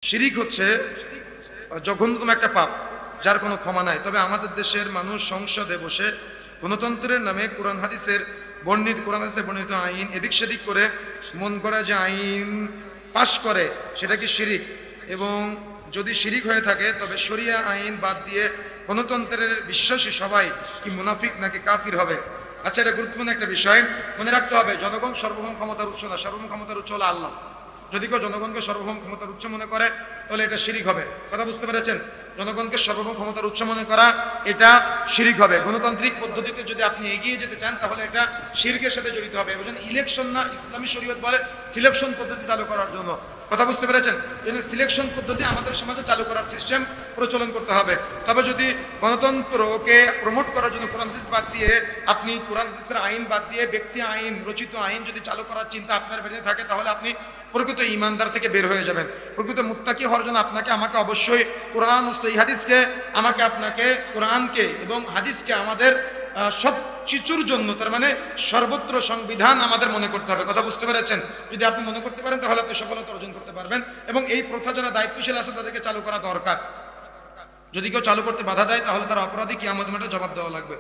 শিরিক হচ্ছে জঘন্যতম একটা পাপ, যার কোনো ক্ষমা নাই। তবে আমাদের দেশের মানুষ সংসদে বসে গণতন্ত্রের নামে কোরআন হাদিসে বর্ণিত আইন এদিক সেদিক করে মন করা যে আইন পাশ করে, সেটা কি শিরিক? এবং যদি শিরিক হয়ে থাকে তবে শরিয়া আইন বাদ দিয়ে গণতন্ত্রের বিশ্বাসী সবাই কি মুনাফিক নাকি কাফির হবে? আচ্ছা, এটা গুরুত্বপূর্ণ একটা বিষয়, মনে রাখতে হবে। জনগণ সর্বভৌম ক্ষমতার উৎস না, সর্বভৌম ক্ষমতার উৎস হলো আল্লাহ। যদি কেউ জনগণকে সর্বভৌম ক্ষমতার উৎস মনে করে তাহলে এটা শিরিক হবে। কথা বুঝতে পেরেছেন? জনগণকে সর্বভৌম ক্ষমতার উৎস মনে করা এটা শিরিক হবে। গণতান্ত্রিক পদ্ধতিতে যদি আপনি এগিয়ে যেতে চান তাহলে এটা শিরকের সাথে জড়িত হবে। বুঝলেন? ইলেকশন না, ইসলামী শরীয়ত বলে সিলেকশন পদ্ধতি চালু করার জন্য। কথা বুঝতে পেরেছেন? এই সিলেকশন পদ্ধতি আমাদের সমাজে চালু করার সিস্টেম প্রচলন করতে হবে। তবে যদি গণতন্ত্রকে প্রমোট করার জন্য কোরআন হাদিস বাদ দিয়ে আপনি কোরআন হাদিসের আইন বাদ দিয়ে ব্যক্তি আইন, রচিত আইন যদি চালু করার চিন্তা আপনার বেঁধে থাকে তাহলে আপনি প্রকৃত ইমানদার থেকে বের হয়ে যাবেন। প্রকৃত মুত্তাকি হওয়ার জন্য আমাকে অবশ্যই কোরআন ও সহিহ হাদিসকে, আপনাকে কোরআনকে এবং হাদিসকে আমাদের সব কিছুর জন্য, তার মানে সর্বত্র সংবিধান আমাদের মনে করতে হবে। কথা বুঝতে পেরেছেন? যদি আপনি মনে করতে পারেন তাহলে আপনি সফলতা অর্জন করতে পারবেন। এবং এই প্রথা যারা দায়িত্বশীল আছে তাদেরকে চালু করা দরকার। যদি কেউ চালু করতে বাধা দেয় তাহলে তার অপরাধী কিয়ামতের মাঠে জবাব দেওয়া লাগবে।